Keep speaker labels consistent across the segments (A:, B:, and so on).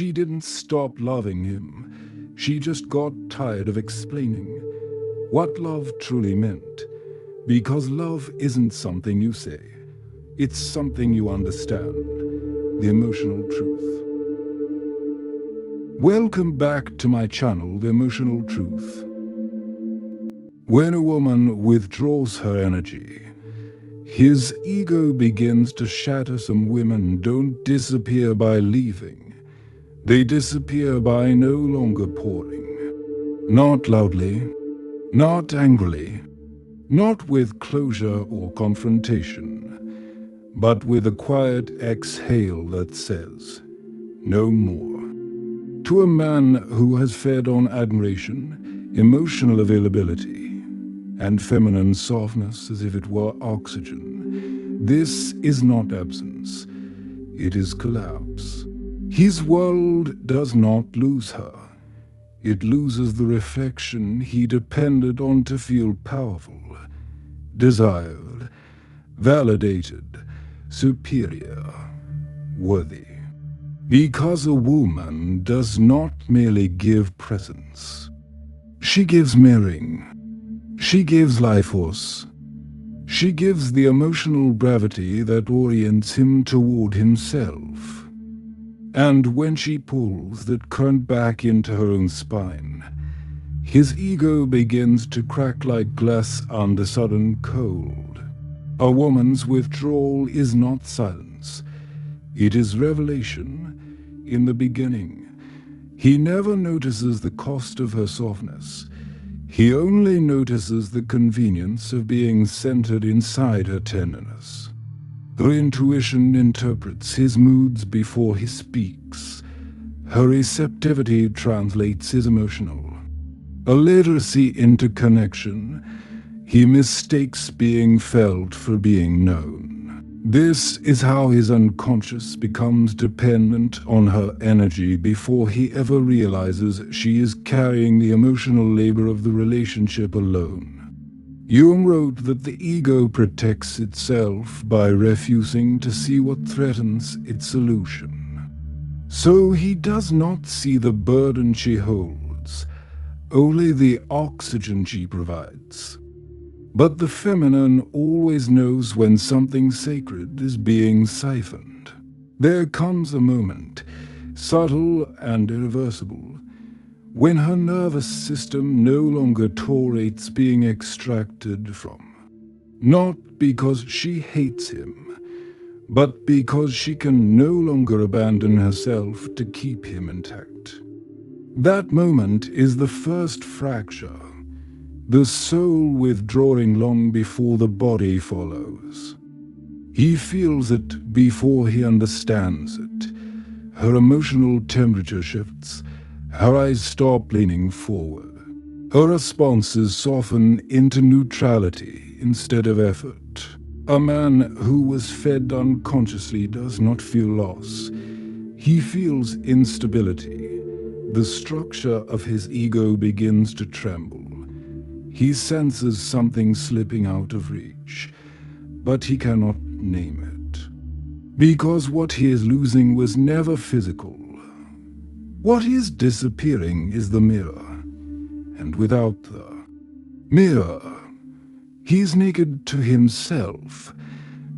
A: She didn't stop loving him. She just got tired of explaining what love truly meant. Because love isn't something you say. It's something you understand. The emotional truth. Welcome back to my channel, The Emotional Truth. When a woman withdraws her energy, his ego begins to shatter. Some women don't disappear by leaving. They disappear by no longer pouring. Not loudly, not angrily, not with closure or confrontation, but with a quiet exhale that says, no more. To a man who has fed on admiration, emotional availability, and feminine softness as if it were oxygen, this is not absence, it is collapse. His world does not lose her. It loses the reflection he depended on to feel powerful, desired, validated, superior, worthy. Because a woman does not merely give presence. She gives mirroring. She gives life force. She gives the emotional gravity that orients him toward himself. And when she pulls that current back into her own spine, his ego begins to crack like glass under sudden cold. A woman's withdrawal is not silence. It is revelation. In the beginning, he never notices the cost of her softness. He only notices the convenience of being centered inside her tenderness. Her intuition interprets his moods before he speaks. Her receptivity translates his emotional. A literacy into connection, he mistakes being felt for being known. This is how his unconscious becomes dependent on her energy before he ever realizes she is carrying the emotional labor of the relationship alone. Jung wrote that the ego protects itself by refusing to see what threatens its solution. So he does not see the burden she holds, only the oxygen she provides. But the feminine always knows when something sacred is being siphoned. There comes a moment, subtle and irreversible, when her nervous system no longer tolerates being extracted from. Not because she hates him, but because she can no longer abandon herself to keep him intact. That moment is the first fracture. The soul withdrawing long before the body follows. He feels it before he understands it. Her emotional temperature shifts. Her eyes stop leaning forward. Her responses soften into neutrality instead of effort. A man who was fed unconsciously does not feel loss. He feels instability. The structure of his ego begins to tremble. He senses something slipping out of reach, but he cannot name it. Because what he is losing was never physical. What is disappearing is the mirror, and without the mirror, he is naked to himself.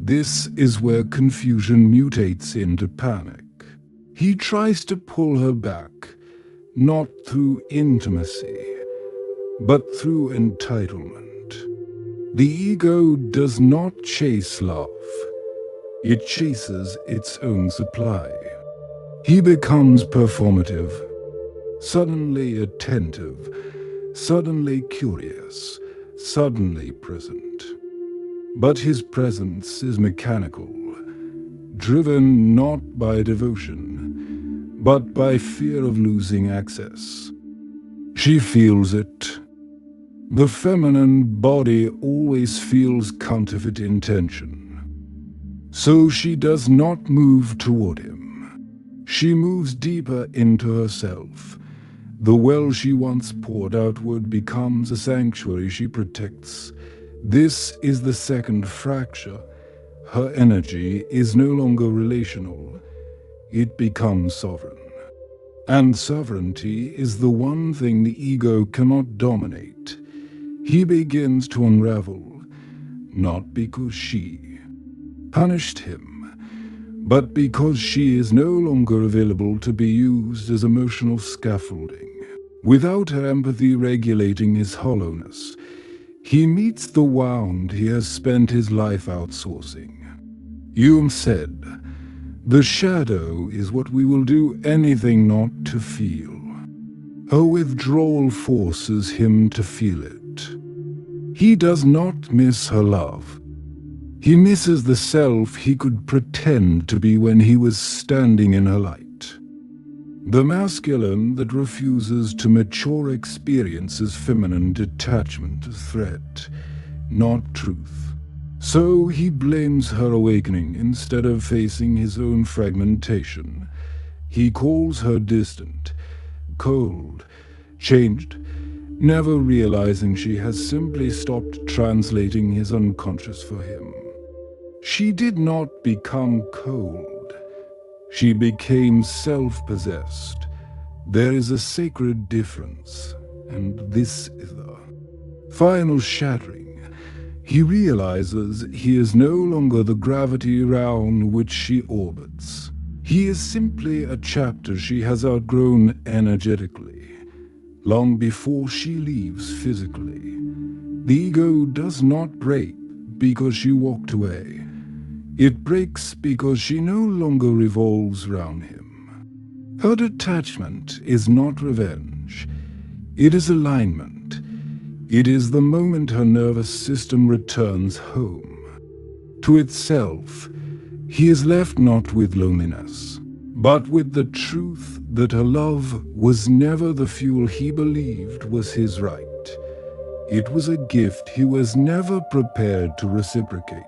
A: This is where confusion mutates into panic. He tries to pull her back, not through intimacy, but through entitlement. The ego does not chase love. It chases its own supply. He becomes performative, suddenly attentive, suddenly curious, suddenly present. But his presence is mechanical, driven not by devotion, but by fear of losing access. She feels it. The feminine body always feels counterfeit intention. So she does not move toward him. She moves deeper into herself. The well she once poured outward becomes a sanctuary she protects. This is the second fracture. Her energy is no longer relational. It becomes sovereign. And sovereignty is the one thing the ego cannot dominate. He begins to unravel, not because she punished him, but because she is no longer available to be used as emotional scaffolding. Without her empathy regulating his hollowness, he meets the wound he has spent his life outsourcing. Jung said, "The shadow is what we will do anything not to feel." Her withdrawal forces him to feel it. He does not miss her love. He misses the self he could pretend to be when he was standing in her light. The masculine that refuses to mature experiences feminine detachment as threat, not truth. So he blames her awakening instead of facing his own fragmentation. He calls her distant, cold, changed, never realizing she has simply stopped translating his unconscious for him. She did not become cold. She became self-possessed. There is a sacred difference, and this is the final shattering. He realizes he is no longer the gravity around which she orbits. He is simply a chapter she has outgrown energetically, long before she leaves physically. The ego does not break because she walked away. It breaks because she no longer revolves around him. Her detachment is not revenge. It is alignment. It is the moment her nervous system returns home. To itself, he is left not with loneliness, but with the truth that her love was never the fuel he believed was his right. It was a gift he was never prepared to reciprocate.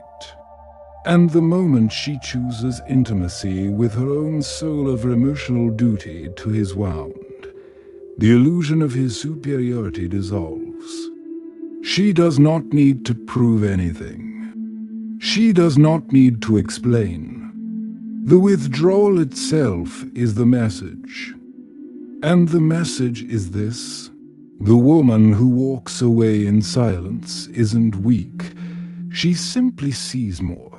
A: And the moment she chooses intimacy with her own soul of emotional duty to his wound, the illusion of his superiority dissolves. She does not need to prove anything. She does not need to explain. The withdrawal itself is the message. And the message is this: the woman who walks away in silence isn't weak. She simply sees more.